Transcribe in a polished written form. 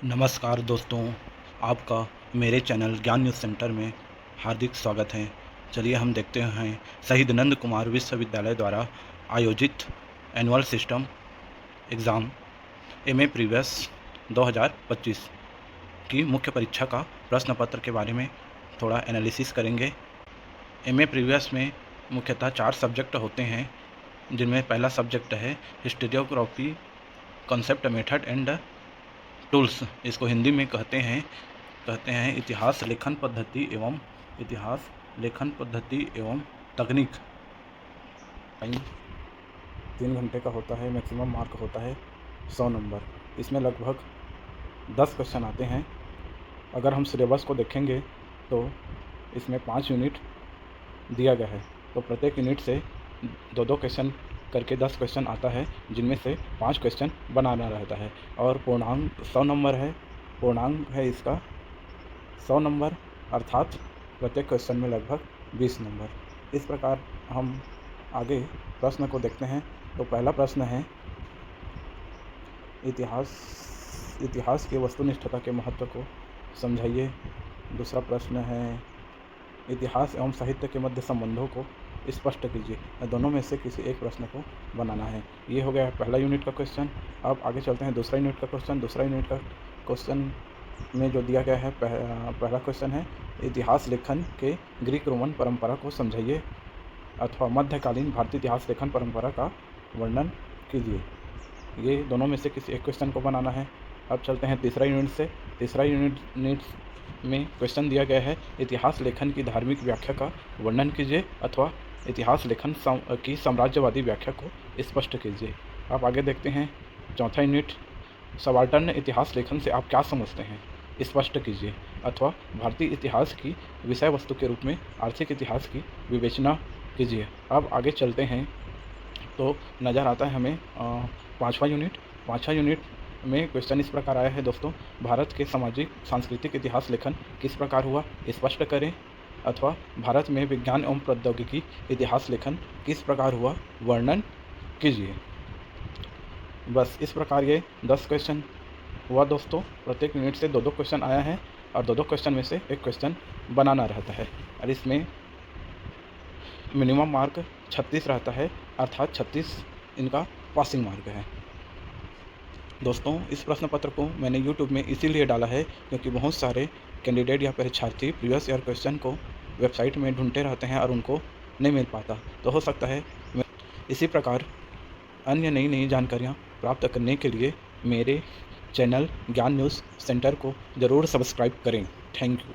नमस्कार दोस्तों, आपका मेरे चैनल ज्ञान न्यूज़ सेंटर में हार्दिक स्वागत है। चलिए हम देखते हैं शहीद नंद कुमार विश्वविद्यालय द्वारा आयोजित annual system exam MA previous 2025 की मुख्य परीक्षा का प्रश्न पत्र के बारे में थोड़ा एनालिसिस करेंगे। एमए प्रीवियस में मुख्यतः 4 सब्जेक्ट होते हैं, जिनमें पहला सब्जेक्ट है historiography, concept, method and tools. इसको हिंदी में कहते हैं इतिहास लेखन पद्धति एवं तकनीक। टाइम 3 घंटे का होता है। मैक्सिमम मार्क होता है 100 नंबर। इसमें लगभग 10 क्वेश्चन आते हैं। अगर हम सिलेबस को देखेंगे तो इसमें 5 यूनिट दिया गया है, तो प्रत्येक यूनिट से 2-2 क्वेश्चन करके 10 क्वेश्चन आता है, जिनमें से 5 क्वेश्चन बनाना रहता है। और पूर्णांक 100 नंबर है। पूर्णांक है इसका 100 नंबर, अर्थात प्रत्येक क्वेश्चन में लगभग 20 नंबर। इस प्रकार हम आगे प्रश्न को देखते हैं। तो पहला प्रश्न है इतिहास की वस्तुनिष्ठता के महत्व को समझाइए। दूसरा प्रश्न है इतिहास एवं साहित्य के मध्य संबंधों को स्पष्ट कीजिए। दोनों में से किसी एक प्रश्न को बनाना है। ये हो गया पहला यूनिट का क्वेश्चन। अब आगे चलते हैं दूसरा यूनिट का क्वेश्चन। दूसरा यूनिट का क्वेश्चन में जो दिया गया है, पहला क्वेश्चन है इतिहास लेखन के ग्रीक रोमन परंपरा को समझाइए अथवा मध्यकालीन भारतीय इतिहास लेखन परंपरा का वर्णन कीजिए। ये दोनों में से किसी एक क्वेश्चन को बनाना है। अब चलते हैं तीसरा यूनिट से। तीसरा यूनिट में क्वेश्चन दिया गया है इतिहास लेखन की धार्मिक व्याख्या का वर्णन कीजिए अथवा इतिहास लेखन की साम्राज्यवादी व्याख्या को स्पष्ट कीजिए। आप आगे देखते हैं चौथा यूनिट सबाल्टर्न इतिहास लेखन से आप क्या समझते हैं, स्पष्ट कीजिए अथवा भारतीय इतिहास की विषय वस्तु के रूप में आर्थिक इतिहास की विवेचना कीजिए। अब आगे चलते हैं तो नज़र आता है हमें पाँचवा यूनिट में क्वेश्चन इस प्रकार आया है दोस्तों, भारत के सामाजिक सांस्कृतिक इतिहास लेखन किस प्रकार हुआ, स्पष्ट करें अथवा भारत में विज्ञान एवं प्रौद्योगिकी इतिहास लेखन किस प्रकार हुआ, वर्णन कीजिए। बस इस प्रकार ये 10 क्वेश्चन हुआ दोस्तों। प्रत्येक यूनिट से 2-2 क्वेश्चन आया है और 2-2 क्वेश्चन में से एक क्वेश्चन बनाना रहता है। और इसमें मिनिमम मार्क 36 रहता है, अर्थात 36 इनका पासिंग मार्क है। दोस्तों, इस प्रश्न पत्र को मैंने YouTube में इसीलिए डाला है क्योंकि बहुत सारे कैंडिडेट या परीक्षार्थी प्रीवियस ईयर क्वेश्चन को वेबसाइट में ढूंढते रहते हैं और उनको नहीं मिल पाता। तो हो सकता है इसी प्रकार अन्य नई जानकारियाँ प्राप्त करने के लिए मेरे चैनल ज्ञान न्यूज़ सेंटर को ज़रूर सब्सक्राइब करें। Thank you.